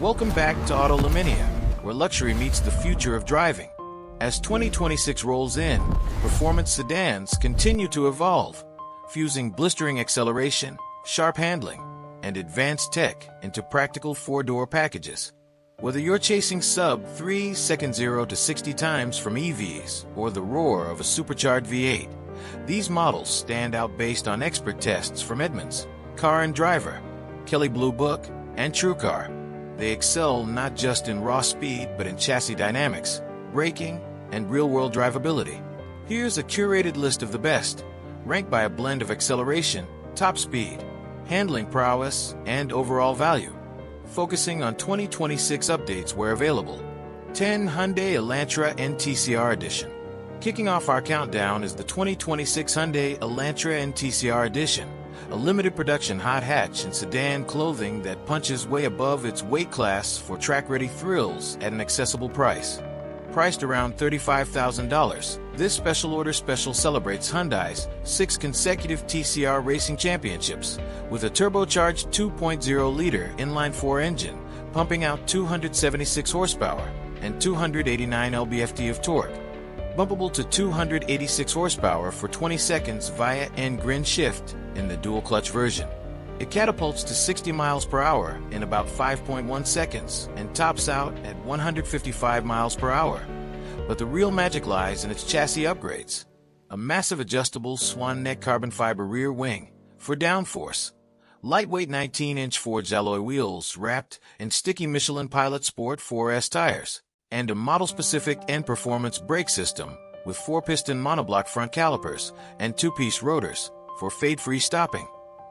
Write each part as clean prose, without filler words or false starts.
Welcome back to Autoluminia, where luxury meets the future of driving. As 2026 rolls in, performance sedans continue to evolve, fusing blistering acceleration, sharp handling, and advanced tech into practical four-door packages. Whether you're chasing sub-3 second 0 to 60 times from EVs or the roar of a supercharged V8, these models stand out based on expert tests from Edmunds, Car and Driver, Kelley Blue Book, and TrueCar. They excel not just in raw speed but in chassis dynamics, braking, and real-world drivability. Here's a curated list of the best, ranked by a blend of acceleration, top speed, handling prowess, and overall value. Focusing on 2026 updates where available. 10 Hyundai Elantra NTCR Edition. Kicking off our countdown is the 2026 Hyundai Elantra NTCR Edition, a limited production hot hatch and sedan clothing that punches way above its weight class for track-ready thrills at an accessible price. Priced around $35,000, this special order special celebrates Hyundai's 6 consecutive TCR racing championships, with a turbocharged 2.0-liter inline-4 engine, pumping out 276 horsepower and 289 lb-ft of torque. Bumpable to 286 horsepower for 20 seconds via end-grin shift in the dual-clutch version. It catapults to 60 miles per hour in about 5.1 seconds and tops out at 155 miles per hour. But the real magic lies in its chassis upgrades. A massive adjustable swan neck carbon fiber rear wing for downforce, lightweight 19-inch forged alloy wheels wrapped in sticky Michelin Pilot Sport 4S tires, and a model-specific end-performance brake system with 4-piston monoblock front calipers and 2-piece rotors for fade-free stopping.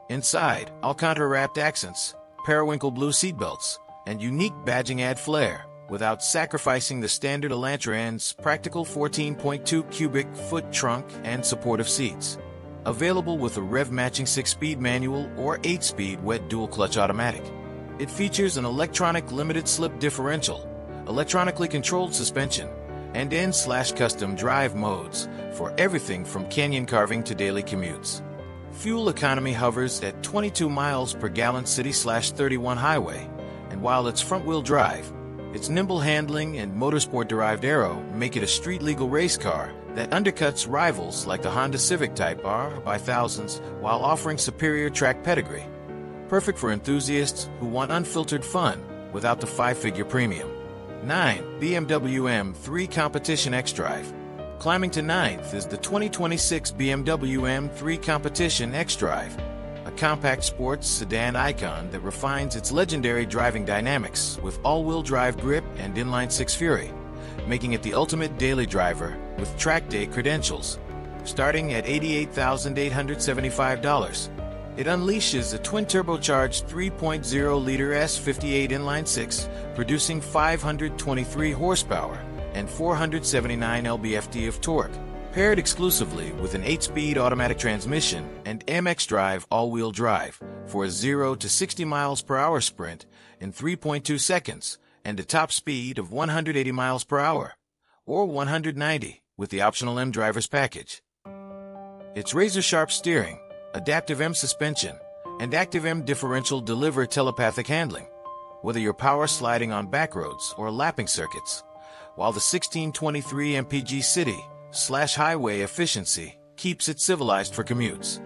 Inside, Alcantara-wrapped accents, periwinkle blue seatbelts, and unique badging add flair, without sacrificing the standard Elantra N's practical 14.2 cubic foot trunk and supportive seats. Available with a rev-matching 6-speed manual or 8-speed wet dual-clutch automatic. It features an electronic limited-slip differential, electronically controlled suspension, and N/custom drive modes for everything from canyon carving to daily commutes. Fuel economy hovers at 22 miles per gallon city/31 highway, and while it's front-wheel drive, its nimble handling and motorsport-derived aero make it a street-legal race car that undercuts rivals like the Honda Civic Type R by thousands while offering superior track pedigree. Perfect for enthusiasts who want unfiltered fun without the 5-figure premium. 9. BMW M3 Competition X-Drive. Climbing to 9th is the 2026 BMW M3 Competition X-Drive, a compact sports sedan icon that refines its legendary driving dynamics with all-wheel drive grip and inline-6 fury, making it the ultimate daily driver with track day credentials. Starting at $88,875, it unleashes a twin-turbocharged 3.0-liter S58 inline-6, producing 523 horsepower and 479 lb-ft of torque, paired exclusively with an 8-speed automatic transmission and MX Drive all-wheel drive for a 0 to 60 miles per hour sprint in 3.2 seconds and a top speed of 180 miles per hour, or 190 with the optional M Drivers package. Its razor-sharp steering, adaptive M suspension, and active M differential deliver telepathic handling, whether you're power sliding on backroads or lapping circuits, while the 1623 MPG city/highway efficiency keeps it civilized for commutes.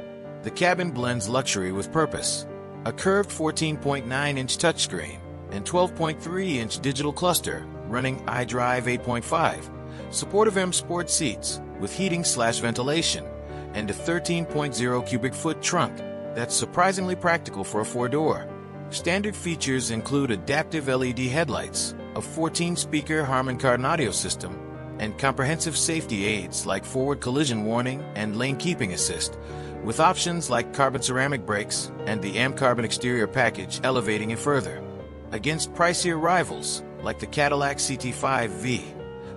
The cabin blends luxury with purpose. A curved 14.9-inch touchscreen and 12.3-inch digital cluster running iDrive 8.5, supportive M Sport seats with heating/ventilation, and a 13.0 cubic foot trunk that's surprisingly practical for a 4-door. Standard features include adaptive LED headlights, a 14-speaker Harman Kardon audio system, and comprehensive safety aids like forward collision warning and lane keeping assist, with options like carbon ceramic brakes and the AM Carbon exterior package elevating it further. Against pricier rivals like the Cadillac CT5-V,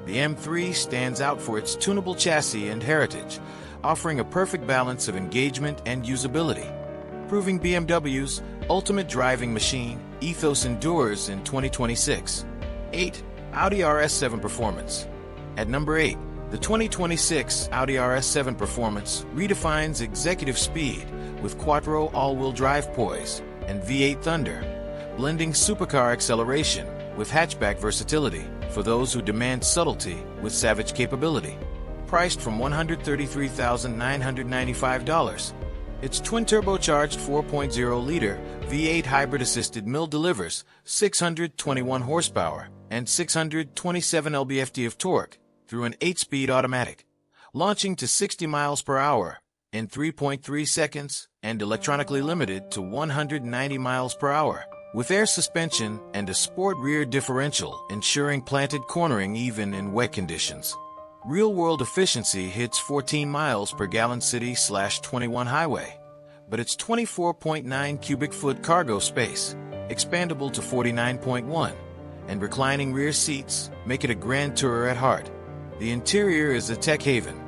the M3 stands out for its tunable chassis and heritage, offering a perfect balance of engagement and usability. Proving BMW's ultimate driving machine ethos endures in 2026. 8. Audi RS7 Performance. At number 8, the 2026 Audi RS7 Performance redefines executive speed with Quattro all-wheel drive poise and V8 thunder, blending supercar acceleration with hatchback versatility for those who demand subtlety with savage capability. Priced from $133,995. Its twin-turbocharged 4.0-liter V8 hybrid-assisted mill delivers 621 horsepower and 627 lb-ft of torque through an 8-speed automatic, launching to 60 miles per hour in 3.3 seconds and electronically limited to 190 miles per hour, with air suspension and a sport rear differential ensuring planted cornering even in wet conditions. Real-world efficiency hits 14 miles per gallon city/21 highway, but its 24.9 cubic foot cargo space, expandable to 49.1, and reclining rear seats make it a grand tourer at heart. The interior is a tech haven.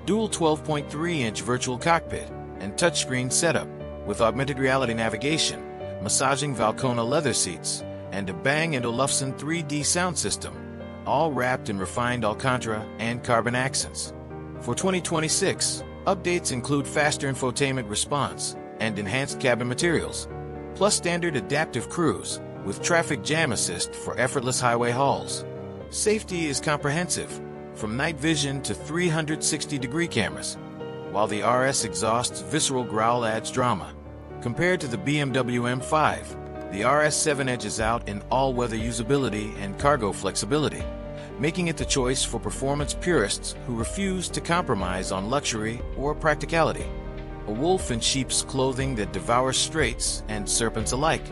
Dual 12.3-inch virtual cockpit and touchscreen setup with augmented reality navigation, massaging Valcona leather seats, and a Bang & Olufsen 3D sound system, all wrapped in refined Alcantara and carbon accents. For 2026, updates include faster infotainment response and enhanced cabin materials, plus standard adaptive cruise with traffic jam assist for effortless highway hauls. Safety is comprehensive, from night vision to 360-degree cameras, while the RS exhaust's visceral growl adds drama. Compared to the BMW M5, the RS7 edges out in all-weather usability and cargo flexibility, making it the choice for performance purists who refuse to compromise on luxury or practicality. A wolf in sheep's clothing that devours straights and serpents alike.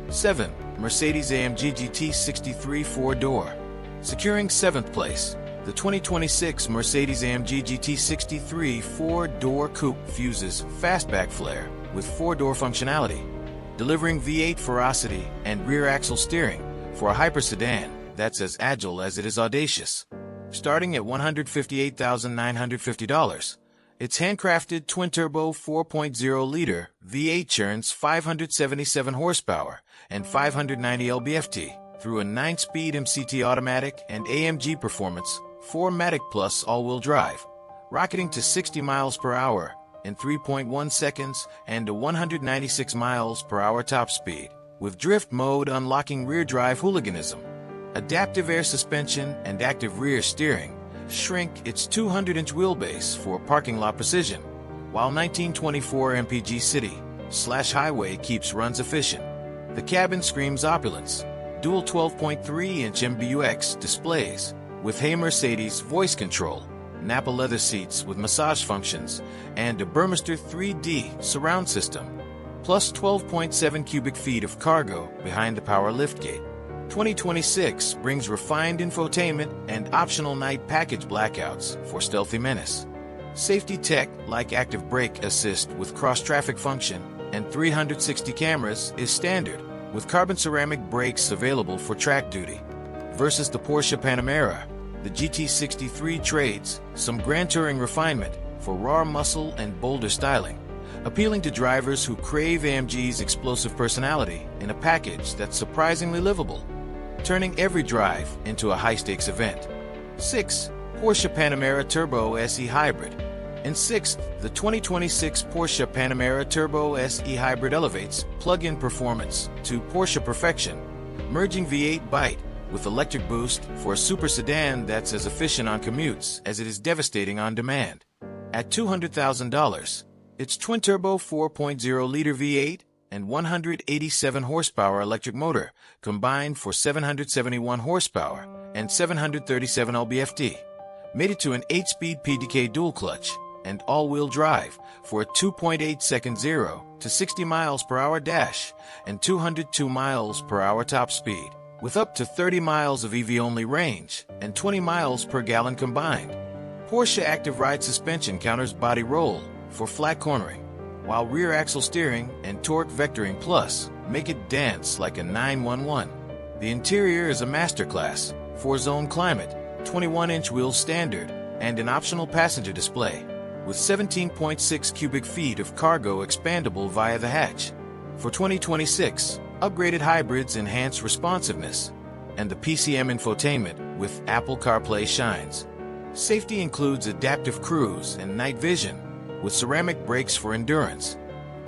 7. Mercedes-AMG GT 63 4-door. Securing 7th place, the 2026 Mercedes-AMG GT 63 4-door coupe fuses fastback flair with 4-door functionality, delivering V8 ferocity and rear axle steering for a hyper sedan that's as agile as it is audacious. Starting at $158,950, its handcrafted twin-turbo 4.0-liter V8 churns 577 horsepower and 590 lb-ft through a 9-speed MCT automatic and AMG Performance 4MATIC Plus all-wheel drive, rocketing to 60 miles per hour in 3.1 seconds and a 196 miles per hour top speed, with drift mode unlocking rear drive hooliganism. Adaptive air suspension and active rear steering shrink its 200-inch wheelbase for parking lot precision, while 1924 MPG city/highway keeps runs efficient. The cabin screams opulence. Dual 12.3-inch MBUX displays with Hey Mercedes voice control, Napa leather seats with massage functions, and a Burmester 3D surround system, plus 12.7 cubic feet of cargo behind the power liftgate. 2026 brings refined infotainment and optional night package blackouts for stealthy menace. Safety tech like active brake assist with cross-traffic function and 360 cameras is standard, with carbon ceramic brakes available for track duty. Versus the Porsche Panamera, the GT63 trades some grand touring refinement for raw muscle and bolder styling, appealing to drivers who crave AMG's explosive personality in a package that's surprisingly livable, turning every drive into a high-stakes event. 6. Porsche Panamera Turbo SE Hybrid. In 6th, the 2026 Porsche Panamera Turbo SE Hybrid elevates plug-in performance to Porsche perfection, merging V8 bite with electric boost for a super sedan that's as efficient on commutes as it is devastating on demand. At $200,000, its twin-turbo 4.0-liter V8 and 187 horsepower electric motor combined for 771 horsepower and 737 lb-ft, made it to an 8-speed PDK dual clutch and all-wheel drive for a 2.8-second 0 to 60 miles per hour dash and 202 miles per hour top speed, with up to 30 miles of EV-only range and 20 miles per gallon combined. Porsche Active Ride suspension counters body roll for flat cornering, while rear axle steering and torque vectoring plus make it dance like a 911. The interior is a masterclass, 4-zone climate, 21-inch wheels standard, and an optional passenger display, with 17.6 cubic feet of cargo expandable via the hatch. For 2026, upgraded hybrids enhance responsiveness, and the PCM infotainment with Apple CarPlay shines. Safety includes adaptive cruise and night vision, with ceramic brakes for endurance.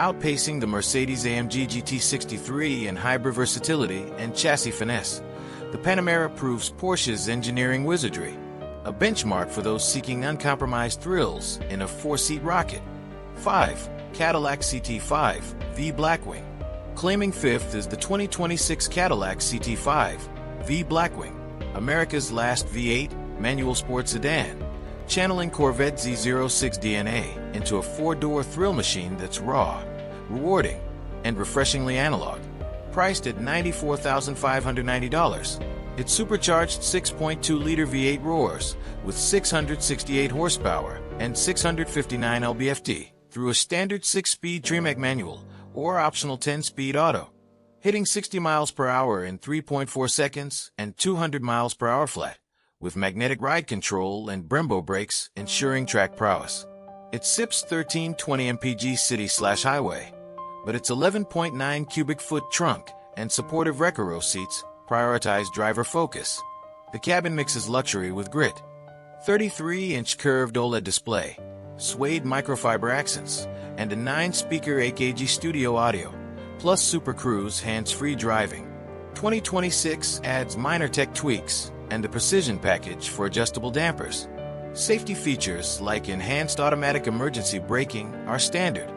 Outpacing the Mercedes-AMG GT63 in hybrid versatility and chassis finesse, the Panamera proves Porsche's engineering wizardry, a benchmark for those seeking uncompromised thrills in a four-seat rocket. 5. Cadillac CT5-V Blackwing. Claiming fifth is the 2026 Cadillac CT5-V Blackwing, America's last V8 manual sports sedan, channeling Corvette Z06 DNA into a four-door thrill machine that's raw, rewarding, and refreshingly analog. Priced at $94,590, its supercharged 6.2-liter V8 roars with 668 horsepower and 659 lb-ft through a standard 6-speed Tremec manual or optional 10-speed auto, hitting 60 miles per hour in 3.4 seconds and 200 miles per hour flat, with magnetic ride control and Brembo brakes ensuring track prowess. It sips 1320 mpg city/highway, but its 11.9 cubic foot trunk and supportive Recaro seats prioritize driver focus. The cabin mixes luxury with grit. 33-inch curved OLED display, suede microfiber accents, and a 9-speaker AKG studio audio, plus Super Cruise hands-free driving. 2026 adds minor tech tweaks and the Precision package for adjustable dampers. Safety features like enhanced automatic emergency braking are standard.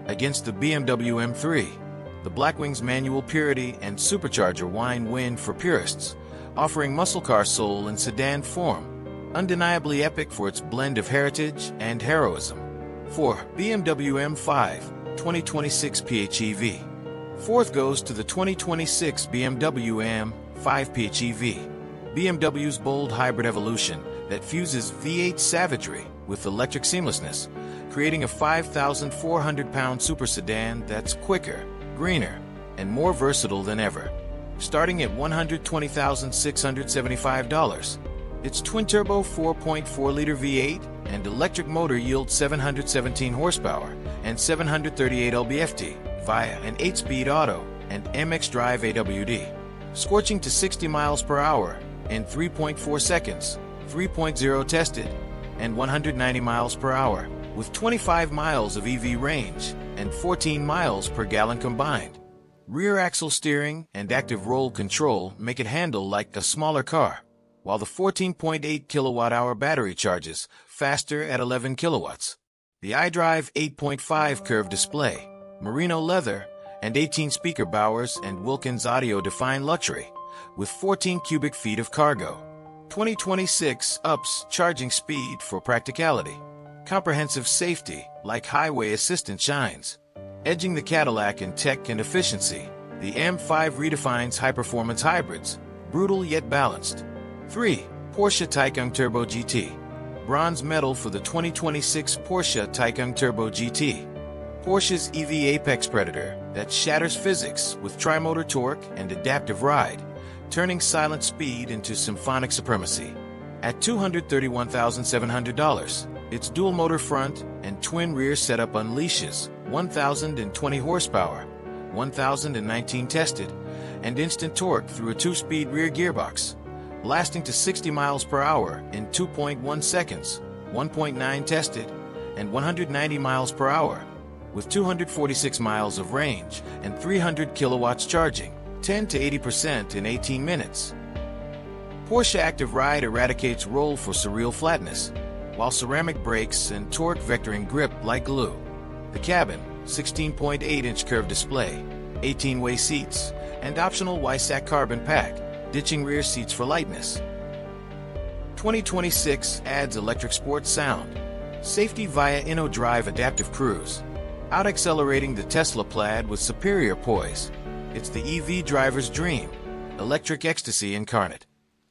Against the BMW M3, the Blackwing's manual purity and supercharger whine win for purists, offering muscle car soul in sedan form, undeniably epic for its blend of heritage and heroism. 4. BMW M5 2026 PHEV. Fourth goes to the 2026 BMW M5 PHEV, BMW's bold hybrid evolution that fuses V8 savagery with electric seamlessness, creating a 5,400-pound super sedan that's quicker, greener, and more versatile than ever. Starting at $120,675, its twin-turbo 4.4-liter V8 and electric motor yield 717 horsepower and 738 lb-ft via an 8-speed auto and MX Drive AWD, scorching to 60 miles per hour in 3.4 seconds, 3.0 tested, and 190 miles per hour, with 25 miles of EV range and 14 miles per gallon combined. Rear axle steering and active roll control make it handle like a smaller car, while the 14.8 kilowatt-hour battery charges faster at 11 kilowatts. The iDrive 8.5 curved display, merino leather, and 18 speaker Bowers and Wilkins audio define luxury, with 14 cubic feet of cargo. 2026 ups charging speed for practicality. Comprehensive safety, like highway assistance, shines. Edging the Cadillac in tech and efficiency, the M5 redefines high-performance hybrids, brutal yet balanced. 3. Porsche Taycan Turbo GT. Bronze medal for the 2026 Porsche Taycan Turbo GT. Porsche's EV apex predator that shatters physics with tri-motor torque and adaptive ride, turning silent speed into symphonic supremacy. At $231,700, its dual-motor front and twin rear setup unleashes 1,020 horsepower, 1,019 tested, and instant torque through a 2-speed rear gearbox, lasting to 60 miles per hour in 2.1 seconds, 1.9 tested, and 190 miles per hour, with 246 miles of range and 300 kilowatts charging, 10 to 80% in 18 minutes. Porsche Active Ride eradicates roll for surreal flatness, while ceramic brakes and torque vectoring grip like glue. The cabin, 16.8-inch curved display, 18-way seats, and optional Weissach carbon pack, ditching rear seats for lightness. 2026 adds electric sports sound, safety via InnoDrive adaptive cruise, out-accelerating the Tesla Plaid with superior poise. It's the EV driver's dream, electric ecstasy incarnate.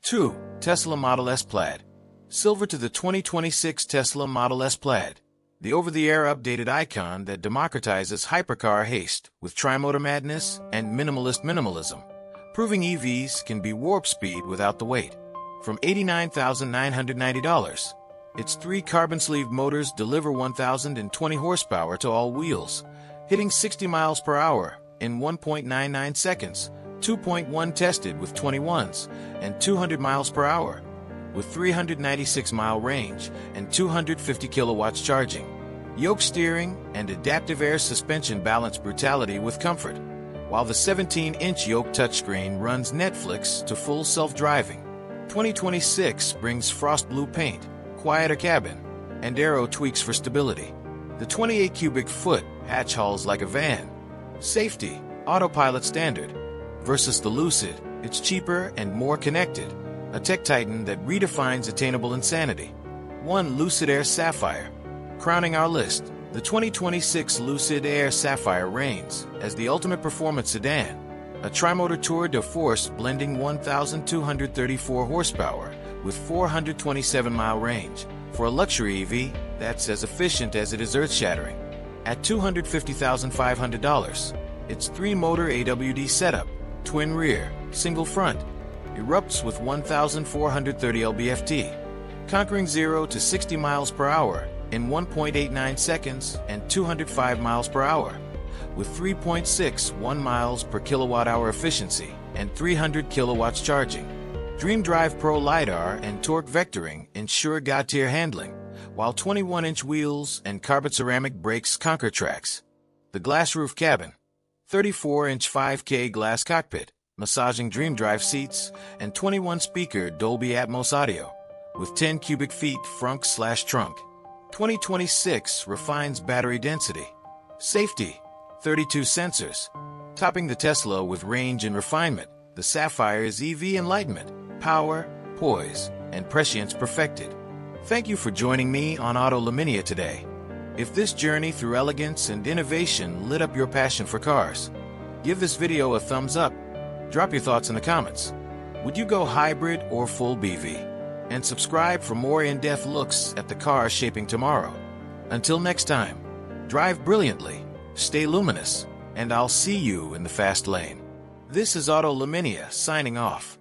2. Tesla Model S Plaid. Silver to the 2026 Tesla Model S Plaid, the over-the-air updated icon that democratizes hypercar haste with tri-motor madness and minimalist minimalism, proving EVs can be warp speed without the weight. From $89,990, its 3 carbon sleeve motors deliver 1,020 horsepower to all wheels, hitting 60 miles per hour in 1.99 seconds, 2.1 tested with 21s, and 200 miles per hour, with 396-mile range and 250 kilowatts charging. Yoke steering and adaptive air suspension balance brutality with comfort, while the 17-inch yoke touchscreen runs Netflix to full self-driving. 2026 brings frost blue paint, quieter cabin, and aero tweaks for stability. The 28 cubic foot hatch hauls like a van. Safety, autopilot standard. Versus the Lucid, it's cheaper and more connected. A tech titan that redefines attainable insanity. 1 Lucid Air Sapphire. Crowning our list, the 2026 Lucid Air Sapphire reigns as the ultimate performance sedan. A tri-motor tour de force blending 1,234 horsepower with 427-mile range. For a luxury EV that's as efficient as it is earth-shattering. At $250,500, its 3-motor AWD setup, twin rear, single front, erupts with 1,430 lb-ft, conquering 0 to 60 miles per hour in 1.89 seconds and 205 miles per hour, with 3.61 miles per kilowatt-hour efficiency and 300 kilowatts charging. Dream Drive Pro LiDAR and torque vectoring ensure God-tier handling, while 21-inch wheels and carbon ceramic brakes conquer tracks. The glass roof cabin, 34-inch 5K glass cockpit, massaging Dream Drive seats, and 21-speaker Dolby Atmos audio, with 10 cubic feet frunk/trunk. 2026 refines battery density. Safety, 32 sensors. Topping the Tesla with range and refinement, the Sapphire is EV enlightenment, power, poise, and prescience perfected. Thank you for joining me on Auto Laminia today. If this journey through elegance and innovation lit up your passion for cars, give this video a thumbs up. Drop your thoughts in the comments. Would you go hybrid or full BV? And subscribe for more in-depth looks at the cars shaping tomorrow. Until next time, drive brilliantly, stay luminous, and I'll see you in the fast lane. This is Auto Laminia signing off.